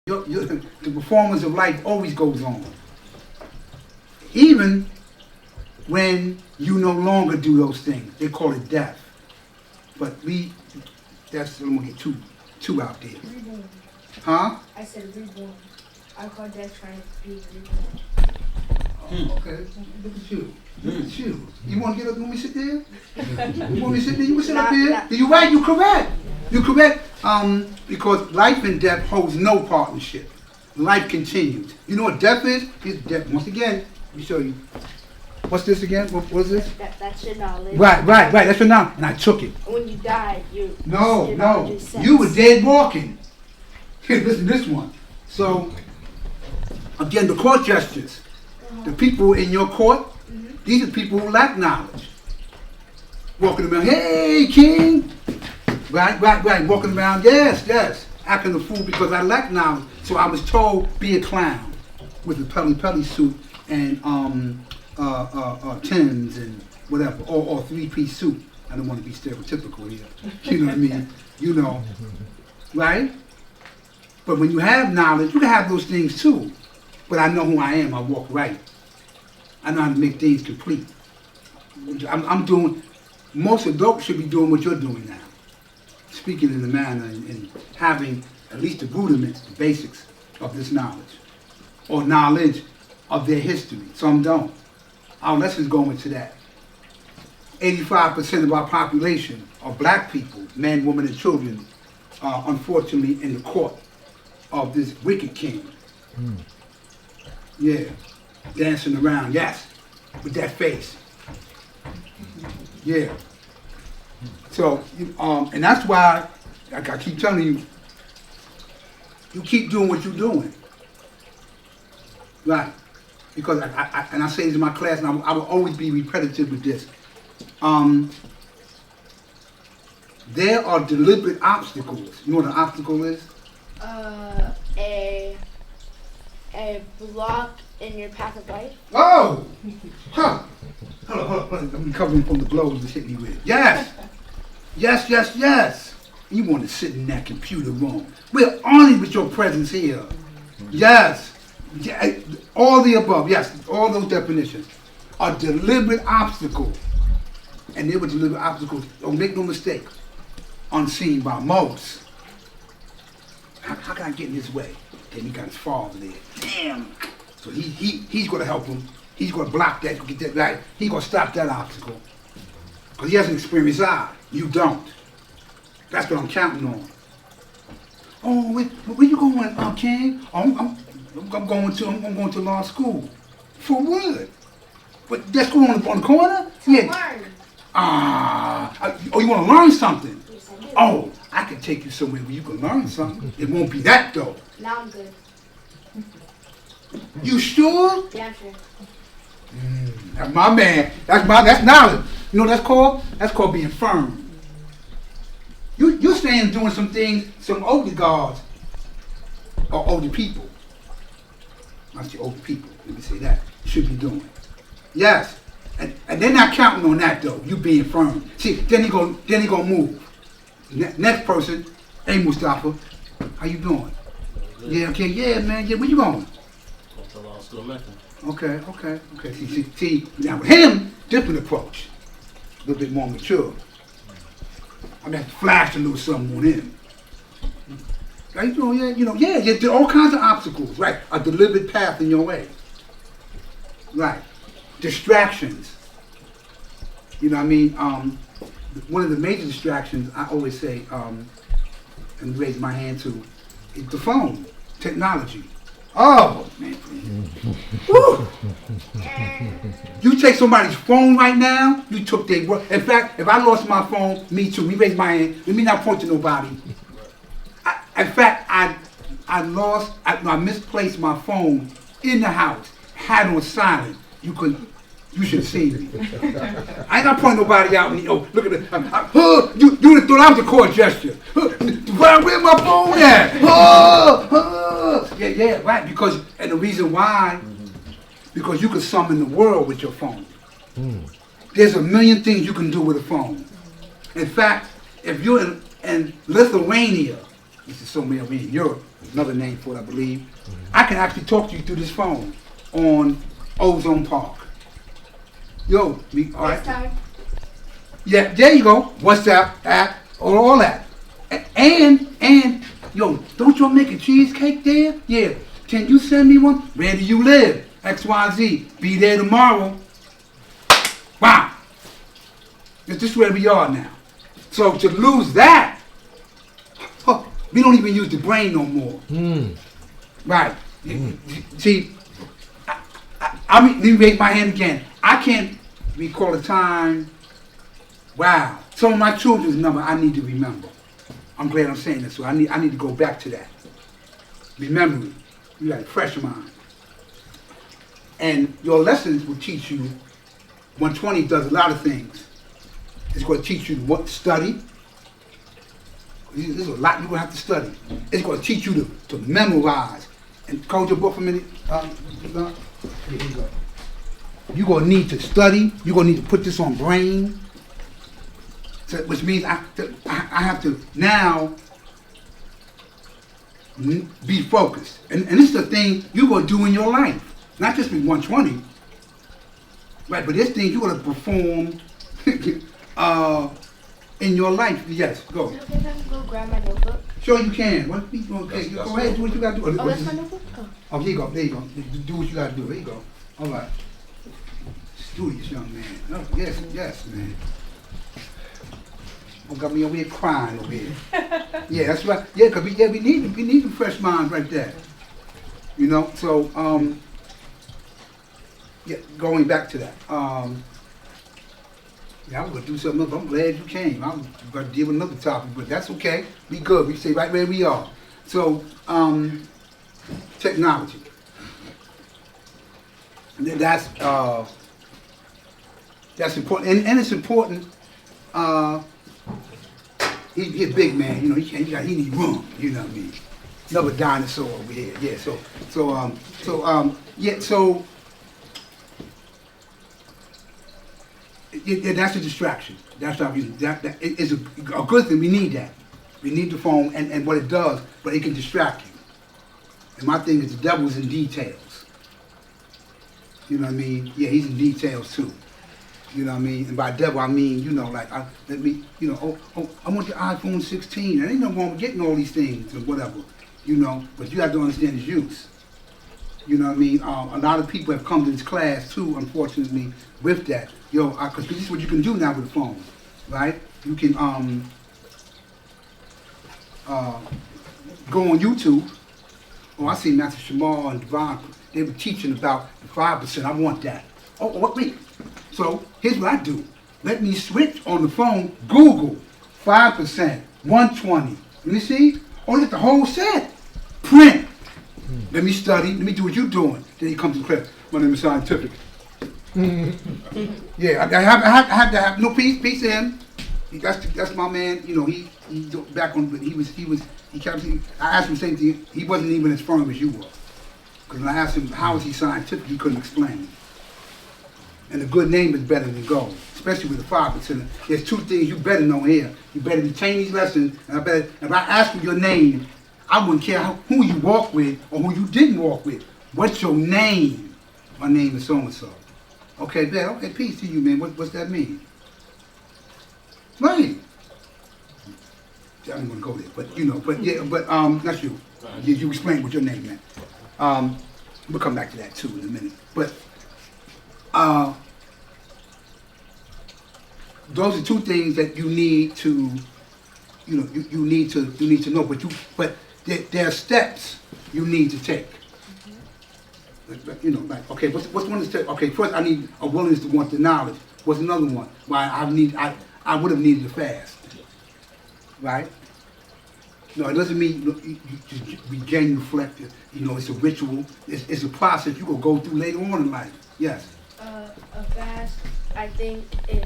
The performance of life always goes on. Even when you no longer do those things. They call it death. But that's, I'm going to get too out there. Reborn. Huh? I said reborn. I call death trying to be reborn. Oh, okay. Look at you. Look at you. You want to get up? You want me to sit there? You want me to sit there? You can sit up here. You right. You correct. You correct. Because life and death holds no partnership. Life continues. You know what death is? It's death. Once again, let me show you. What's this again? What is this? That's your knowledge. Right. That's your knowledge. And I took it. When you died, your No. knowledge is You were dead walking. Here, listen to this one. So, again, the court gestures. The people in your court, these are people who lack knowledge. Walking around, hey, king. Right. Walking around, yes. Acting a fool because I lack knowledge. So I was told, be a clown with a pelly suit and Timbs and whatever, or three-piece suit. I don't want to be stereotypical here. You know what I mean? You know, right? But when you have knowledge, you can have those things too. But I know who I am. I walk right. I know how to make things complete. I'm doing, most adults should be doing what you're doing now. Speaking in the manner and having at least the rudiments, the basics of this knowledge. Or knowledge of their history. Some don't. Let's just go into that. 85% of our population are black people, men, women, and children, unfortunately in the court of this wicked king. Yeah, dancing around, yes, with that face. Yeah. So, and that's why, like I keep telling you, you keep doing what you're doing. Right. Because I say this in my class, and I will always be repetitive with this. There are deliberate obstacles. You know what an obstacle is? A block in your path of life. Oh! Huh. Hold on. I'm recovering from the blows that hit me with. Yes! You want to sit in that computer room. We're honored with your presence here. Yes. All the above, yes, all those definitions are deliberate obstacles. And they were deliberate obstacles, don't make no mistake, unseen by most. How can I get in his way? Then he got his father there. Damn. So he's going to help him. He's going to block that, get that right. He's going to stop that obstacle. Because he has an experienced eye. You don't. That's what I'm counting on. Oh, where you going, King? I'm going to law school. For what? But that school on the corner? Yeah. You want to learn something? Yes, I do. Oh, I can take you somewhere where you can learn something. It won't be that though. Now I'm good. You sure? Yeah, I'm sure. That's my man. That's knowledge. You know what that's called? That's called being firm. You're saying doing some things some older guards or older people. I say older people, let me say that, should be doing. Yes. And they're not counting on that though, you being firm. See, then he gonna move. Next person, hey Mustafa, how you doing? Yeah, okay, yeah man, yeah, where you going? Going to law school, Mecca. Okay. See, now with him, different approach. A little bit more mature. I mean, flash a little something on him. Right, there are all kinds of obstacles, right? A deliberate path in your way. Right. Distractions. You know what I mean? One of the major distractions I always say, and raise my hand to, is the phone, technology. Oh, man. Woo. You take somebody's phone right now, you took their work. In fact, if I lost my phone, me too. Me raise my hand. Let me not point to nobody. In fact, I misplaced my phone in the house, had it on silent. You should have seen me. I ain't gonna point nobody out. Look at it. You done thought I was a court gesture. Where's my phone at? Yeah, right. And the reason why, because you can summon the world with your phone. There's a million things you can do with a phone. In fact, if you're in Lithuania, This is somewhere over in Europe, another name for it, I believe. I can actually talk to you through this phone on Ozone Park. Yo, all right. FaceTime. Yeah, there you go. WhatsApp, app, all that. And, yo, don't y'all make a cheesecake there? Yeah. Can you send me one? Where do you live? XYZ. Be there tomorrow. Wow. This is where we are now. So to lose that, we don't even use the brain no more. Right. See, let me raise my hand again. I can't recall a time. Wow. Some of my children's number I need to remember. I'm glad I'm saying this, so I need to go back to that. Remember it. You got a fresh mind. And your lessons will teach you. 120 does a lot of things. It's going to teach you what to study. There's a lot you're going to have to study. It's going to teach you to memorize. And hold your book for a minute. Here you go. You're going to need to study. You're going to need to put this on brain. So, which means I have to now be focused. And this is the thing you're going to do in your life. Not just with 120. Right, but this thing you're going to perform in your life. Yes, go. Is it okay if I can go grab my notebook? Sure you can. Okay, go ahead, do what you got to do. Oh, that's my notebook? Oh, here you go. There you go. Do what you got to do. There you go. All right. Studious young man. Oh, yes, man. Oh, got me over here crying over here. Yeah, that's right. Yeah, because we need some fresh minds right there. You know, so, yeah, going back to that. Yeah, I'm going to do something else. I'm glad you came. I'm going to deal with another topic, but that's okay. We good. We stay right where we are. So, technology. That's important. And it's important. He's a big man, you know, he need room, you know what I mean? Another dinosaur over here. Yeah, yeah, that's a distraction. That's not that is a good thing. We need that. We need the phone and what it does, but it can distract you. And my thing is the devil's in details. You know what I mean? Yeah, he's in details too. You know what I mean? And by devil I mean, you know, like I want the iPhone 16. There ain't no wrong with getting all these things or whatever. You know, but you have to understand its use. You know what I mean? A lot of people have come to this class too, unfortunately, with that. Yo, because this is what you can do now with the phone, right? You can go on YouTube. Oh, I see Master Shamal and Devon. They were teaching about the 5%. I want that. Oh, wait. So here's what I do. Let me switch on the phone. Google 5%, 120. Let me see. Oh, look at the whole set. Print. Let me study. Let me do what you're doing. Then he comes to class. My name is Scientific. Yeah, I have to have no peace to him. That's my man. You know, he back on. He kept. I asked him the same thing. He wasn't even as firm as you were. Because when I asked him how is he scientific, he couldn't explain. And a good name is better than gold, especially with the 5%. There's two things you better know here. You better retain these lessons. And if I ask you your name, I wouldn't care who you walk with or who you didn't walk with. What's your name? My name is so and so. Okay, man. Okay, peace to you, man. What's that mean? Right. I don't want to go there, but you know, that's you. You explain what your name meant. We'll come back to that too in a minute. But those are two things that you need to, you know, you need to know. But there are steps you need to take. You know, like, okay, what's one of the steps? Okay, first I need a willingness to want the knowledge. What's another one? Why I would have needed to fast, right? No, it doesn't mean you just be genuflected. You know, it's a ritual. It's a process you will go through later on in life. Yes. A fast, I think, is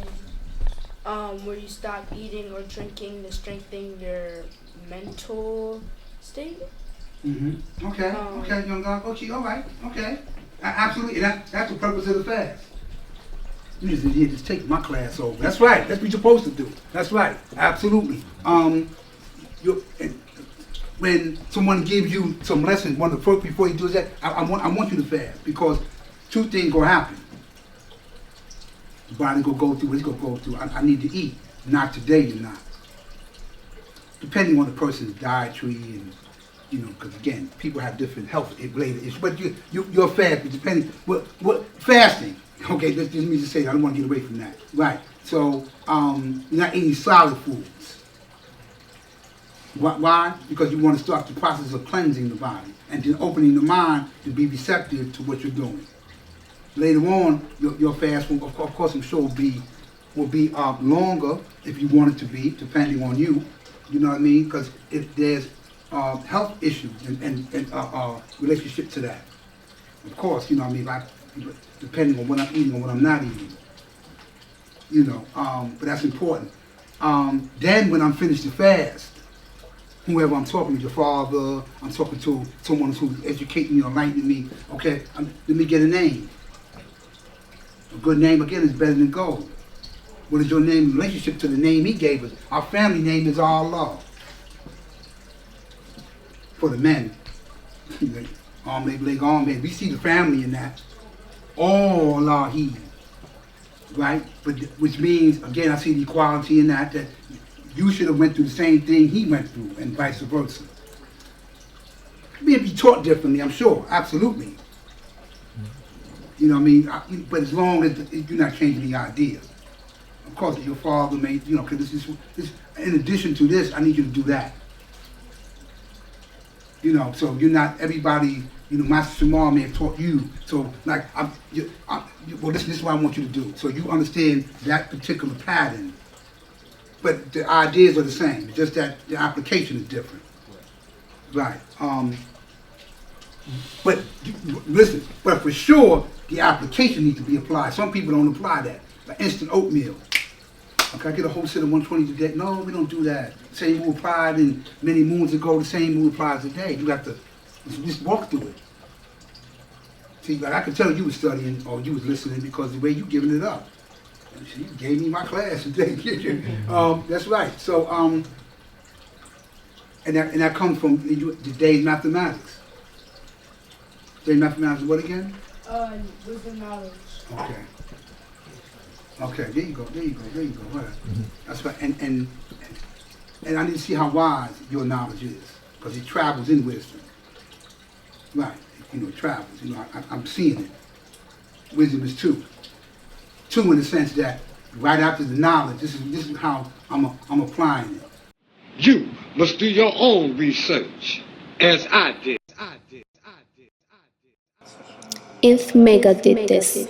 where you stop eating or drinking to strengthen your mental state. Mm-hmm. Okay. Okay, young guy. Okay. All right. Okay. Absolutely. That's the purpose of the fast. You just take my class over. That's right. That's what you're supposed to do. That's right. Absolutely. when someone gives you some lessons, one of the first before you do that, I want you to fast because two things gonna happen. The body gonna go through what it's gonna go through. I need to eat. Not today, you're not. Depending on the person's dietary and because again, people have different health related issues. But you're fast, depending what fasting. Okay, let me just say that. I don't want to get away from that. Right. So you're not eating solid foods. Why? Because you want to start the process of cleansing the body and then opening the mind to be receptive to what you're doing. Later on, your fast will, of course, I'm sure will be longer if you want it to be, depending on you. You know what I mean? Because if there's health issues and relationship to that, of course, you know what I mean. Like depending on what I'm eating or what I'm not eating. But that's important. Then when I'm finished the fast, whoever I'm talking to, your father, I'm talking to someone who's educating me or enlightening me, okay, let me get a name. A good name, again, is better than gold. What is your name in relationship to the name he gave us? Our family name is Allah. For the men, arm, leg, arm, leg. We see the family in that. Allah, he. Right? But which means, again, I see the equality in that you should have went through the same thing he went through, and vice versa. Maybe taught differently, I'm sure, absolutely. You know what I mean? But as long as you're not changing the idea. Of course, your father made, because this, in addition to this, I need you to do that. So you're not everybody, my Shamar may have taught you. So, like, well, this is what I want you to do. So you understand that particular pattern. But the ideas are the same. It's just that the application is different. Right. But listen, but for sure, the application needs to be applied. Some people don't apply that. Like instant oatmeal. Okay, I get a whole set of 120 today. No, we don't do that. Same rule applied in many moons ago, the same rule applies today. You have to just walk through it. See, like I could tell you was studying or you was listening because the way you giving it up. You gave me my class today. That's right. So, and that comes from today's mathematics. Today's mathematics is what again? Wisdom knowledge. Okay, there you go. Right. That's right. And I need to see how wise your knowledge is, because it travels in wisdom. Right. It travels. I'm seeing it. Wisdom is two. Two in the sense that right after the knowledge, this is how I'm applying it. You must do your own research, as I did. If Mecca did this.